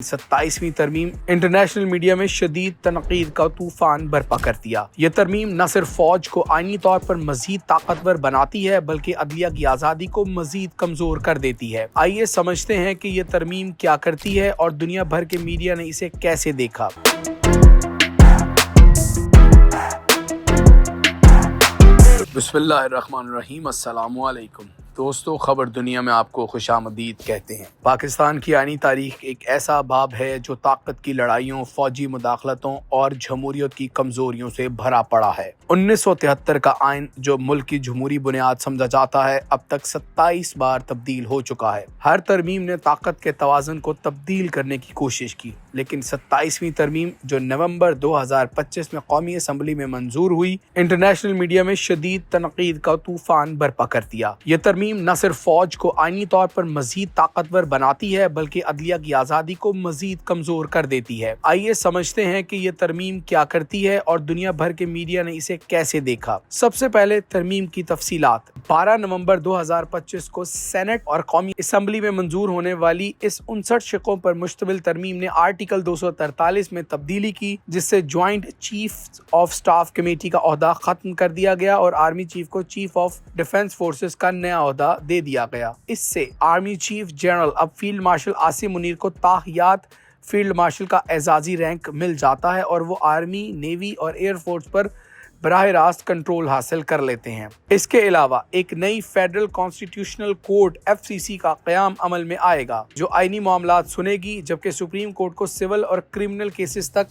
27वीं तरमीम international media में शदीद तनकीद का तूफान बर्पा कर दिया। ये तरमीम न सिर्फ फौज को आईनी तौर पर मजीद ताकतवर बनाती है बल्कि अदलिया की आज़ादी को मजीद कमजोर कर देती है। आइए समझते हैं कि ये तरमीम क्या करती है और दुनिया भर के मीडिया ने इसे कैसे देखा। बिस्मिल्लाहिर्रहमानिर्रहीम, अस्सलामु अलैकुम। दोस्तों, खबर दुनिया में आपको खुशामदीद कहते हैं। पाकिस्तान की आनी तारीख एक ऐसा बाब है जो ताकत की लड़ाइयों, फौजी मुदाखलतों और जमहूरियत की कमजोरियों से भरा पड़ा है। 1973 का आइन जो मुल्क की जमहूरी बुनियाद समझा जाता है, अब तक 27 बार तब्दील हो चुका है। हर तरमीम ने ताकत के तवाज़ुन को तब्दील करने की कोशिश की, लेकिन 27वीं तरमीम जो नवंबर 2025 में कौमी असम्बली में मंजूर हुई, इंटरनेशनल मीडिया में शदीद तनकीद का तूफान बर्पा कर दिया। ये तरमीम न सिर्फ फौज को आईनी तौर पर मजीद ताकतवर बनाती है बल्कि अदलिया की आज़ादी को मजीद कमजोर कर देती है। आइए समझते हैं कि ये तरमीम क्या करती है और दुनिया भर के मीडिया ने इसे कैसे देखा। सबसे पहले तरमीम की तफसीलात। 12 नवंबर 2025 को सेनेट और कौमी असम्बली में मंजूर होने वाली इस 59 शिकों पर मुश्तमिल तरमीम ने आर्टिकल 243 में तब्दीली की, जिससे joint chief of staff committee का ओहदा खत्म कर दिया गया और आर्मी चीफ को चीफ ऑफ डिफेंस फोर्सेस का नया ओहदा दे दिया गया। इससे आर्मी चीफ जनरल अब फील्ड मार्शल आसिम मुनीर को ताहियात फील्ड मार्शल का एजाजी रैंक मिल जाता है और वो आर्मी, नेवी और एयरफोर्स पर बराह रास्त कंट्रोल हासिल कर लेते हैं। इसके अलावा एक नई फेडरल कॉन्स्टिट्यूशनल कोर्ट FCC का क़याम अमल में आएगा जो आईनी मामलात सुनेगी, जबकि सुप्रीम कोर्ट को सिविल और क्रिमिनल केसेस तक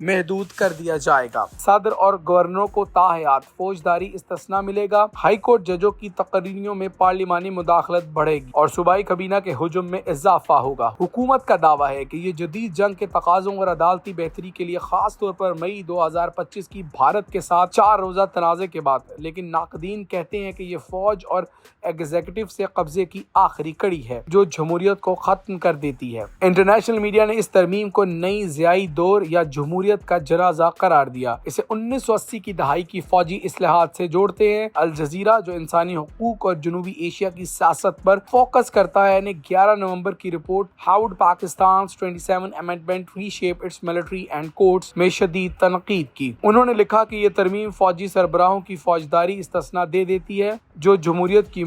महदूद कर दिया जाएगा। सदर और गवर्नरों को ताहयात फौजदारी इस्तिस्ना मिलेगा। हाई कोर्ट जजों की तकरीरियों में पार्लिमानी मुदाखलत बढ़ेगी और सूबाई कबीना के हुजुम में इजाफा होगा। हुकूमत का दावा है कि ये जदीद जंग के तकाज़ों और अदालती बेहतरी के लिए खास तौर पर मई 2025 की भारत के साथ 4 रोज़ा तनाज़े के बाद, लेकिन नाक़दीन कहते हैं कि ये फौज और एग्जीक्यूटिव से कब्जे की आखिरी कड़ी है जो जमहूरियत को खत्म कर देती है। इंटरनेशनल मीडिया ने इस तरमीम को नई ज़ियाई दौर या जमहूरियत का जनाजा करार दिया। इसे 1980 की दहाई की फौजी इस्लाहात से जोड़ते हैं। अल जजीरा जो इंसानी हुकूक और जनूबी एशिया की सियासत पर फोकस करता है ने 11 नवंबर की report how Pakistan 27 amendment reshape it's military and courts में शदीद तनकीद की। उन्होंने लिखा कि यह तरमीम फौजी सरबराहों की फौजदारी इस्तिस्ना दे देती है जो जमहूरियत की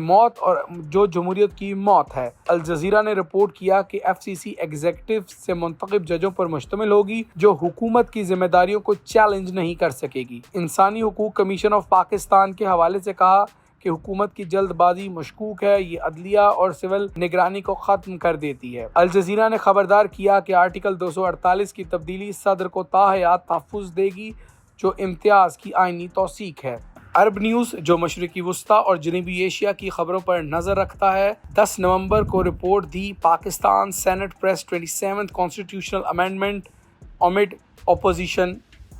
मौत है। अल जजीरा ने रिपोर्ट किया कि FCC एग्जीक्यूटिव से मुंतखब जजों पर मुश्तमिल होगी जो हुकूमत की जिम्मेदारियों को चैलेंज नहीं कर सकेगी। इंसानी हुकूक कमीशन ऑफ पाकिस्तान के हवाले से कहा कि हुकूमत की जल्दबाजी मशकूक है, ये अदलिया और सिविल निगरानी को खत्म कर देती है। अल जजीरा ने खबरदार किया कि आर्टिकल 248 की तब्दीली सदर को ताहयात तहफ़्फ़ुज़ देगी जो इम्तियाज़ की आईनी तौसीक है। अरब न्यूज़ जो मशरिकी वस्ता और जनूबी एशिया की खबरों पर नजर रखता है, 10 नवंबर को रिपोर्ट दी Pakistan senate press 27th constitutional amendment amid opposition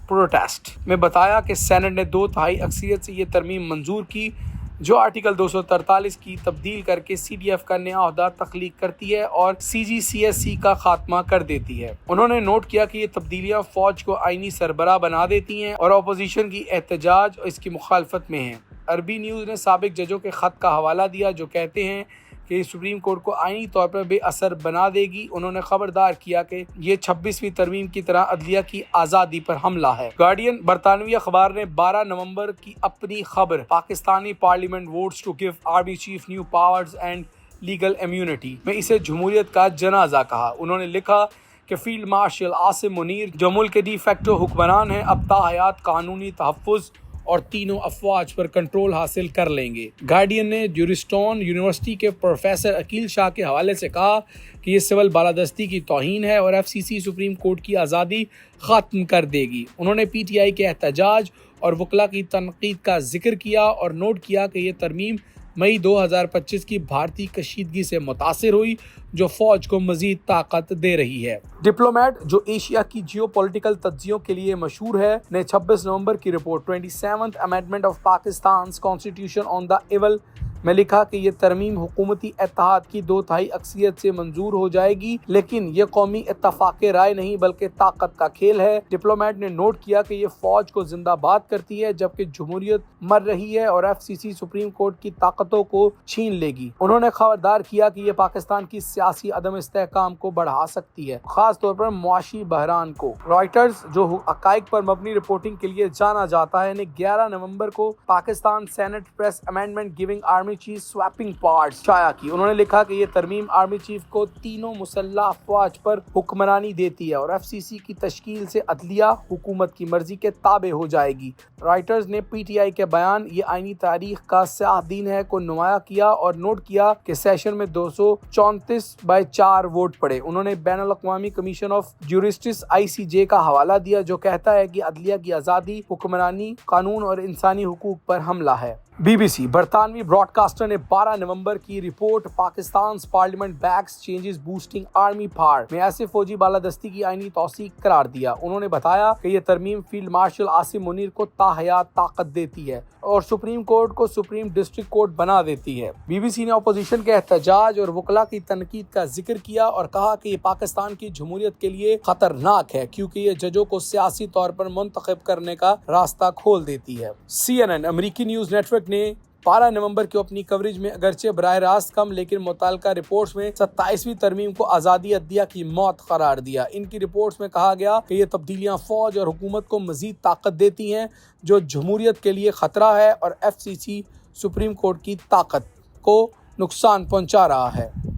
protest में बताया कि सेनेट ने 2/3 अक्सरियत से ये तरमीम मंजूर की जो आर्टिकल 243 की तब्दील करके CDF का नया ओहदा तख्लीक करती है और CGCSC का खात्मा कर देती है। उन्होंने नोट किया कि ये तब्दीलियां फौज को आईनी सरबराह बना देती हैं और अपोजिशन की एहतजाज और इसकी मुखालफत में हैं। अरबी न्यूज़ ने साबिक जजों के खत का हवाला दिया जो कहते हैं कि सुप्रीम कोर्ट को आईनी तौर पर बेअसर बना देगी। उन्होंने खबरदार किया कि ये 26वीं तरमीम की तरह अदलिया की आज़ादी पर हमला है। गार्डियन बरतानवी अखबार ने 12 नवंबर की अपनी खबर Pakistani parliament votes to give army chief new powers and legal immunity में इसे जमहूरियत का जनाजा कहा। उन्होंने लिखा कि फील्ड मार्शल आसिम मुनीर जो मुल्क के डी फैक्टो हुक्मरान हैं, अब ताहयात कानूनी तहफ़्फ़ुज़ और तीनों अफवाज पर कंट्रोल हासिल कर लेंगे। गार्डियन ने ड्यूरिस्टोन यूनिवर्सिटी के प्रोफेसर अकील शाह के हवाले से कहा कि ये सिविल बालादस्ती की तौहीन है और FCC सुप्रीम कोर्ट की आज़ादी ख़त्म कर देगी। उन्होंने PTI के एहतजाज और वकला की तनकीद का जिक्र किया और नोट किया कि ये तरमीम मई 2025 की भारतीय कशीदगी से मुतासिर हुई जो फौज को मजीद ताकत दे रही है। डिप्लोमेट जो एशिया की जियोपॉलिटिकल तज्जियों के लिए मशहूर है ने 26 नवंबर की report 27th amendment of Pakistan constitution on the evil میں لکھا کہ یہ ترمیم حکومتی اتحاد کی 2/3 اکثریت سے منظور ہو جائے گی، لیکن یہ قومی اتفاق رائے نہیں بلکہ طاقت کا کھیل ہے۔ ڈپلومیٹ نے نوٹ کیا کہ یہ فوج کو زندہ باد کرتی ہے جبکہ جمہوریت مر رہی ہے اور FCC سپریم کورٹ کی طاقتوں کو چھین لے گی۔ انہوں نے خبردار کیا کہ یہ پاکستان کی سیاسی عدم استحکام کو بڑھا سکتی ہے، خاص طور پر معاشی بحران کو۔ رائٹرز، جو حقائق پر مبنی رپورٹنگ کے لیے جانا جاتا ہے، نے 11 نومبر کو Pakistan senate passes amendment giving army chief sweeping powers شائع کی۔ انہوں نے لکھا کہ یہ ترمیم آرمی چیف کو تینوں مسلح افواج پر حکمرانی دیتی ہے اور FCC کی تشکیل سے عدلیہ حکومت کی مرضی کے تابع ہو جائے گی۔ رائٹرز نے PTI کے بیان "یہ آئینی تاریخ کا سیاہ دن ہے" کو نمایاں کیا اور نوٹ کیا کہ سیشن میں 234/4 ووٹ پڑے۔ انہوں نے بین الاقوامی کمیشن آف جسٹس ICJ کا حوالہ دیا جو کہتا ہے کہ عدلیہ کی آزادی، حکمرانی، قانون اور انسانی حقوق پر حملہ ہے۔ BBC برطانوی براڈ کاسٹر نے 12 نومبر کی report "Pakistan parliament backs changes boosting army power" میں ایسے فوجی بالادستی کی آئینی توثیق قرار دیا۔ انہوں نے بتایا کہ یہ ترمیم فیلڈ مارشل عاصم منیر کو تاحیات طاقت دیتی ہے اور سپریم کورٹ کو سپریم ڈسٹرکٹ کورٹ بنا دیتی ہے۔ BBC نے اپوزیشن کے احتجاج اور وکلاء کی تنقید کا ذکر کیا اور کہا کہ یہ پاکستان کی جمہوریت کے لیے خطرناک ہے کیونکہ یہ ججوں کو سیاسی طور پر منتخب کرنے کا راستہ کھول دیتی ہے۔ CNN امریکی نیوز نیٹ ورک نے 12 نومبر کو اپنی کوریج میں اگرچہ براہ راست کم لیکن متعلقہ رپورٹس میں 27ویں ترمیم کو آزادی عدلیہ کی موت قرار دیا۔ ان کی رپورٹس میں کہا گیا کہ یہ تبدیلیاں فوج اور حکومت کو مزید طاقت دیتی ہیں جو جمہوریت کے لیے خطرہ ہے اور FCC سپریم کورٹ کی طاقت کو نقصان پہنچا رہا ہے۔